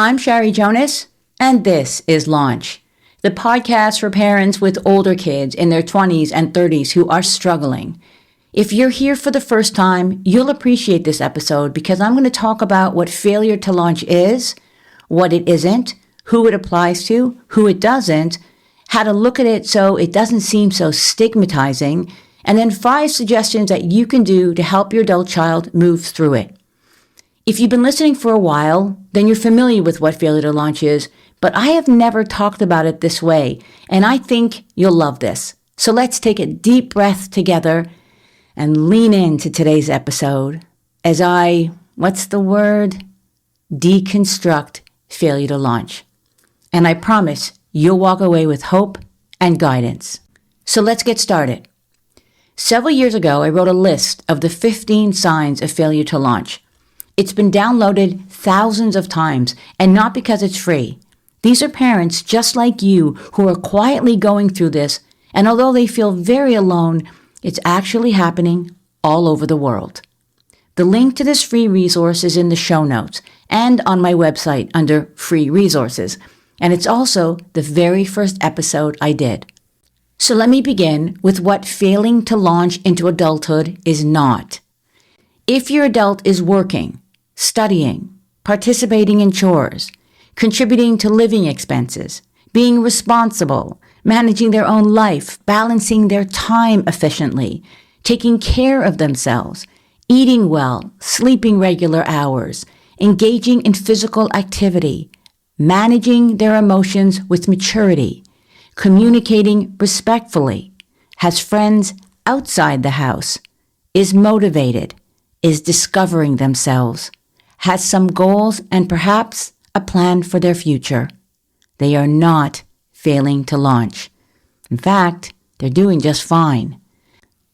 I'm Shari Jonas, and this is Launch, the podcast for parents with older kids in their 20s and 30s who are struggling. If you're here for the first time, you'll appreciate this episode because I'm going to talk about what failure to launch is, what it isn't, who it applies to, who it doesn't, how to look at it so it doesn't seem so stigmatizing, and then 5 suggestions that you can do to help your adult child move through it. If you've been listening for a while, then you're familiar with what failure to launch is, but I have never talked about it this way, and I think you'll love this. So let's take a deep breath together and lean into today's episode as deconstruct failure to launch. And I promise you'll walk away with hope and guidance. So let's get started. Several years ago, I wrote a list of the 15 signs of failure to launch. It's been downloaded thousands of times, and not because it's free. These are parents just like you who are quietly going through this, and although they feel very alone, it's actually happening all over the world. The link to this free resource is in the show notes and on my website under free resources, and it's also the very first episode I did. So let me begin with what failing to launch into adulthood is not. If your adult is working, studying, participating in chores, contributing to living expenses, being responsible, managing their own life, balancing their time efficiently, taking care of themselves, eating well, sleeping regular hours, engaging in physical activity, managing their emotions with maturity, communicating respectfully, has friends outside the house, is motivated, is discovering themselves, has some goals and perhaps a plan for their future. They are not failing to launch. In fact, they're doing just fine.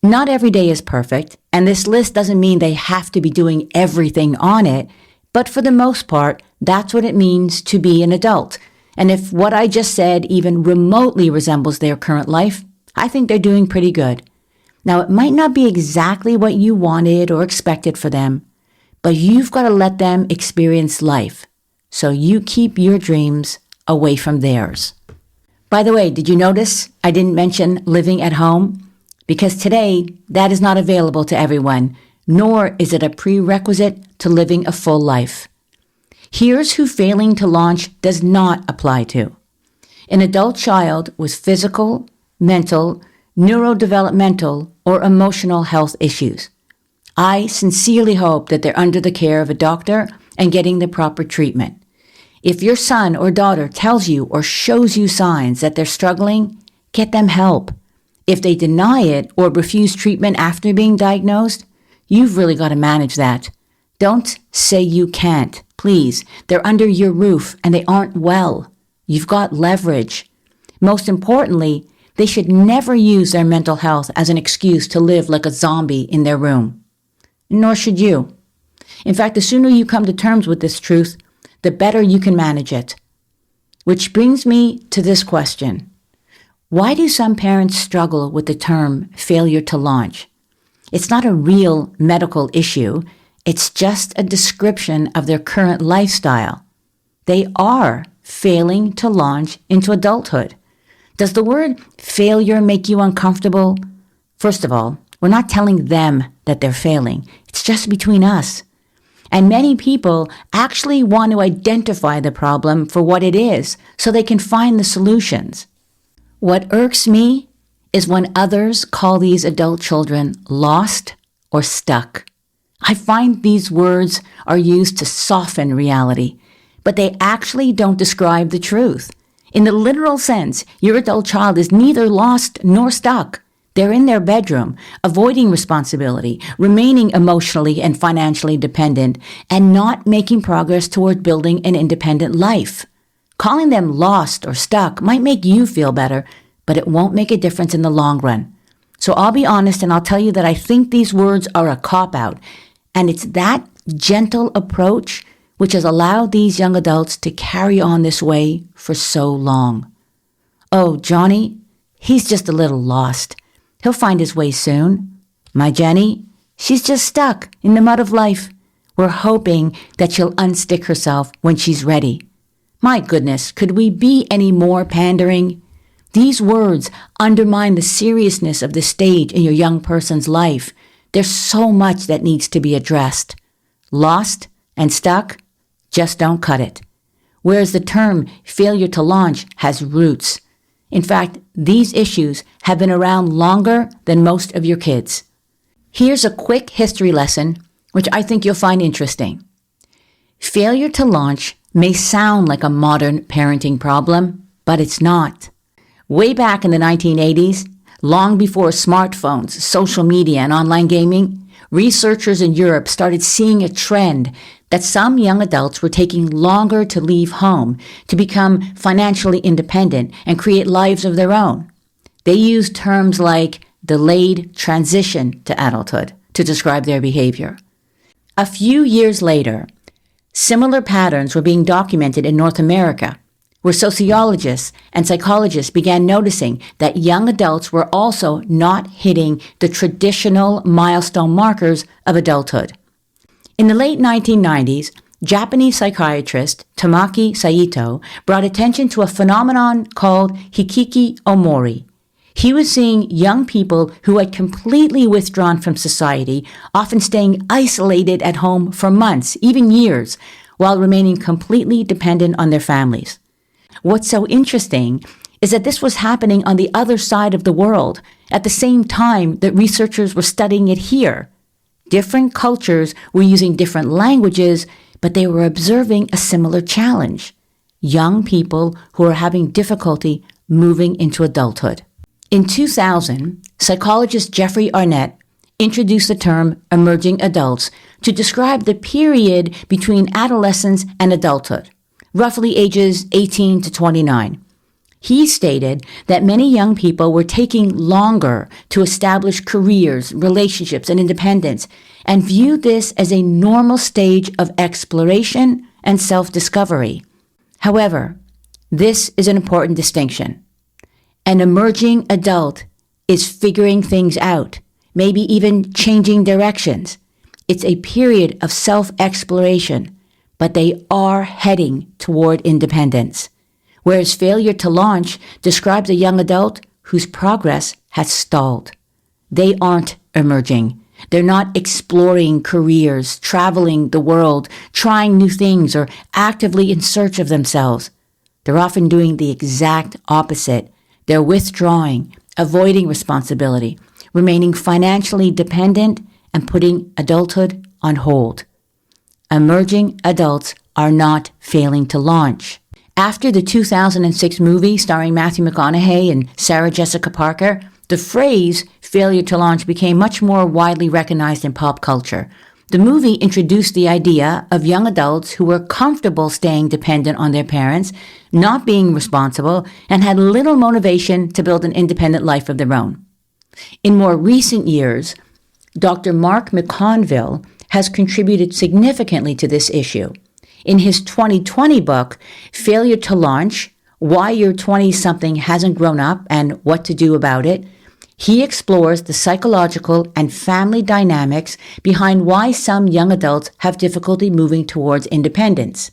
Not every day is perfect, and this list doesn't mean they have to be doing everything on it, but for the most part, that's what it means to be an adult. And if what I just said even remotely resembles their current life, I think they're doing pretty good. Now, it might not be exactly what you wanted or expected for them, but you've got to let them experience life, so you keep your dreams away from theirs. By the way, did you notice I didn't mention living at home? Because today, that is not available to everyone, nor is it a prerequisite to living a full life. Here's who failing to launch does not apply to. An adult child with physical, mental, neurodevelopmental, or emotional health issues. I sincerely hope that they're under the care of a doctor and getting the proper treatment. If your son or daughter tells you or shows you signs that they're struggling, get them help. If they deny it or refuse treatment after being diagnosed, you've really got to manage that. Don't say you can't. Please, they're under your roof and they aren't well. You've got leverage. Most importantly, they should never use their mental health as an excuse to live like a zombie in their room. Nor should you. In fact, the sooner you come to terms with this truth, the better you can manage it. Which brings me to this question. Why do some parents struggle with the term failure to launch? It's not a real medical issue. It's just a description of their current lifestyle. They are failing to launch into adulthood. Does the word failure make you uncomfortable? First of all, we're not telling them that they're failing. It's just between us. And many people actually want to identify the problem for what it is so they can find the solutions. What irks me is when others call these adult children lost or stuck. I find these words are used to soften reality, but they actually don't describe the truth. In the literal sense, your adult child is neither lost nor stuck. They're in their bedroom, avoiding responsibility, remaining emotionally and financially dependent, and not making progress toward building an independent life. Calling them lost or stuck might make you feel better, but it won't make a difference in the long run. So I'll be honest and I'll tell you that I think these words are a cop-out, and it's that gentle approach which has allowed these young adults to carry on this way for so long. Oh, Johnny, he's just a little lost. He'll find his way soon. My Jenny, she's just stuck in the mud of life. We're hoping that she'll unstick herself when she's ready. My goodness, could we be any more pandering? These words undermine the seriousness of the stage in your young person's life. There's so much that needs to be addressed. Lost and stuck just don't cut it. Whereas the term failure to launch has roots. In fact, these issues have been around longer than most of your kids. Here's a quick history lesson, which I think you'll find interesting. Failure to launch may sound like a modern parenting problem, but it's not. Way back in the 1980s, long before smartphones, social media, and online gaming, researchers in Europe started seeing a trend that some young adults were taking longer to leave home, to become financially independent and create lives of their own. They used terms like delayed transition to adulthood to describe their behavior. A few years later, similar patterns were being documented in North America, where sociologists and psychologists began noticing that young adults were also not hitting the traditional milestone markers of adulthood. In the late 1990s, Japanese psychiatrist Tamaki Saito brought attention to a phenomenon called hikikomori. He was seeing young people who had completely withdrawn from society, often staying isolated at home for months, even years, while remaining completely dependent on their families. What's so interesting is that this was happening on the other side of the world at the same time that researchers were studying it here. Different cultures were using different languages, but they were observing a similar challenge: young people who are having difficulty moving into adulthood. In 2000, psychologist Jeffrey Arnett introduced the term emerging adults to describe the period between adolescence and adulthood, roughly ages 18 to 29. He stated that many young people were taking longer to establish careers, relationships, and independence, and viewed this as a normal stage of exploration and self-discovery. However, this is an important distinction. An emerging adult is figuring things out, maybe even changing directions. It's a period of self-exploration, but they are heading toward independence. Whereas failure to launch describes a young adult whose progress has stalled. They aren't emerging. They're not exploring careers, traveling the world, trying new things, or actively in search of themselves. They're often doing the exact opposite. They're withdrawing, avoiding responsibility, remaining financially dependent, and putting adulthood on hold. Emerging adults are not failing to launch. After the 2006 movie starring Matthew McConaughey and Sarah Jessica Parker, the phrase failure to launch became much more widely recognized in pop culture. The movie introduced the idea of young adults who were comfortable staying dependent on their parents, not being responsible, and had little motivation to build an independent life of their own. In more recent years, Dr. Mark McConville has contributed significantly to this issue. In his 2020 book, Failure to Launch: Why Your 20-Something Hasn't Grown Up and What to Do About It, he explores the psychological and family dynamics behind why some young adults have difficulty moving towards independence.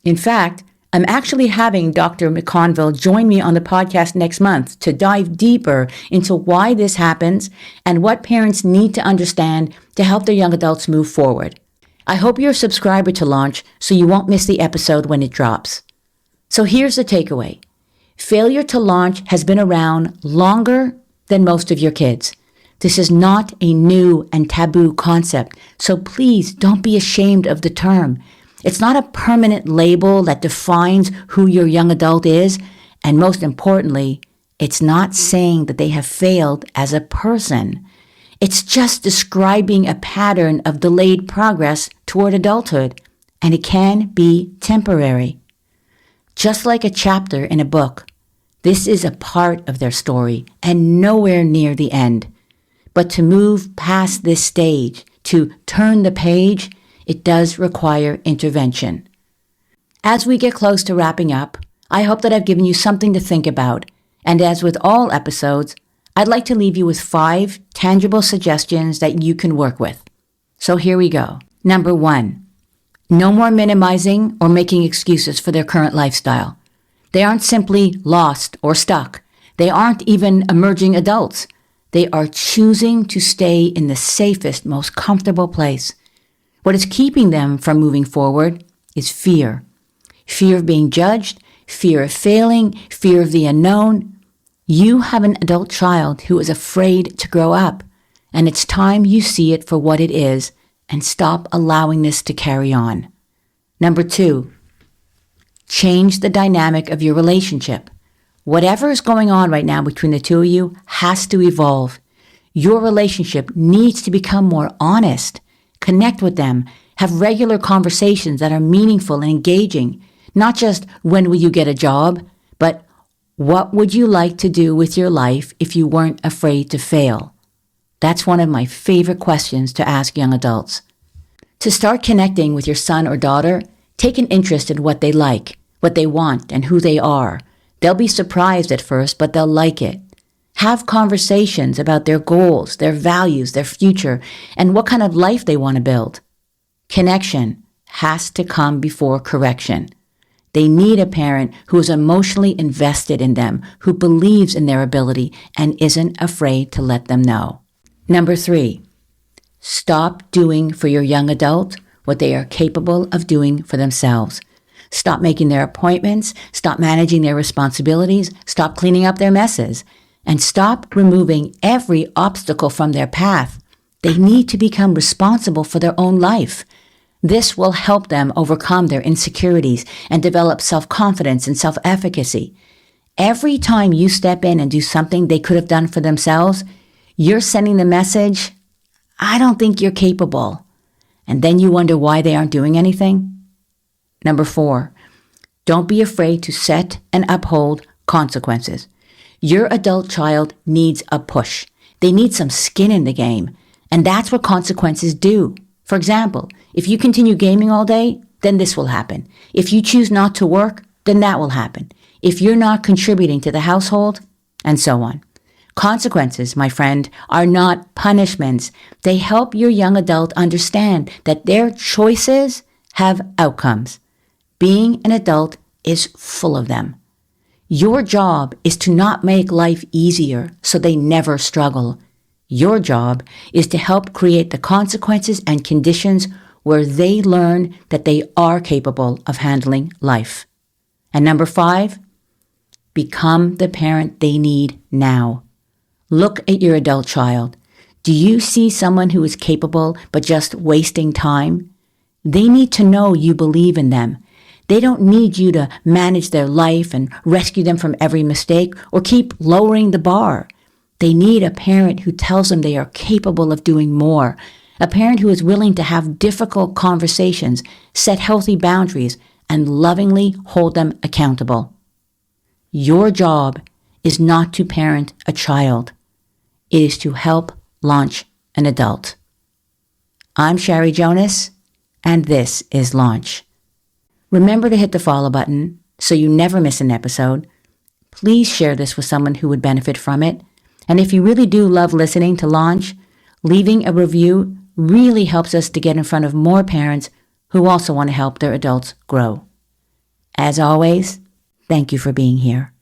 In fact, I'm actually having Dr. McConville join me on the podcast next month to dive deeper into why this happens and what parents need to understand to help their young adults move forward. I hope you're a subscriber to Launch so you won't miss the episode when it drops. So here's the takeaway. Failure to launch has been around longer than most of your kids. This is not a new and taboo concept, so please don't be ashamed of the term. It's not a permanent label that defines who your young adult is, and most importantly, it's not saying that they have failed as a person. It's just describing a pattern of delayed progress toward adulthood, and it can be temporary. Just like a chapter in a book, this is a part of their story and nowhere near the end. But to move past this stage, to turn the page, it does require intervention. As we get close to wrapping up, I hope that I've given you something to think about, and as with all episodes, I'd like to leave you with 5 tangible suggestions that you can work with. So here we go. Number 1, No more minimizing or making excuses for their current lifestyle. They aren't simply lost or stuck. They aren't even emerging adults. They are choosing to stay in the safest, most comfortable place. What is keeping them from moving forward is fear. Fear of being judged, fear of failing, fear of the unknown. You have an adult child who is afraid to grow up, and it's time you see it for what it is and stop allowing this to carry on. Number 2, change the dynamic of your relationship. Whatever is going on right now between the two of you has to evolve. Your relationship needs to become more honest. Connect with them. Have regular conversations that are meaningful and engaging. Not just when will you get a job, but what would you like to do with your life if you weren't afraid to fail? That's one of my favorite questions to ask young adults. To start connecting with your son or daughter, take an interest in what they like, what they want, and who they are. They'll be surprised at first, but they'll like it. Have conversations about their goals, their values, their future, and what kind of life they want to build. Connection has to come before correction. They need a parent who is emotionally invested in them, who believes in their ability, and isn't afraid to let them know. Number 3, stop doing for your young adult what they are capable of doing for themselves. Stop making their appointments, stop managing their responsibilities, stop cleaning up their messes, and stop removing every obstacle from their path. They need to become responsible for their own life. This will help them overcome their insecurities and develop self-confidence and self-efficacy. Every time you step in and do something they could have done for themselves, you're sending the message, I don't think you're capable. And then you wonder why they aren't doing anything. Number 4, don't be afraid to set and uphold consequences. Your adult child needs a push. They need some skin in the game. And that's what consequences do. For example, if you continue gaming all day, then this will happen. If you choose not to work, then that will happen. If you're not contributing to the household, and so on. Consequences, my friend, are not punishments. They help your young adult understand that their choices have outcomes. Being an adult is full of them. Your job is to not make life easier so they never struggle. Your job is to help create the consequences and conditions where they learn that they are capable of handling life. And number 5, become the parent they need now. Look at your adult child. Do you see someone who is capable but just wasting time? They need to know you believe in them. They don't need you to manage their life and rescue them from every mistake or keep lowering the bar. They need a parent who tells them they are capable of doing more, a parent who is willing to have difficult conversations, set healthy boundaries, and lovingly hold them accountable. Your job is not to parent a child. It is to help launch an adult. I'm Sherry Jonas, and this is Launch. Remember to hit the follow button so you never miss an episode. Please share this with someone who would benefit from it. And if you really do love listening to Launch, leaving a review really helps us to get in front of more parents who also want to help their adults grow. As always, thank you for being here.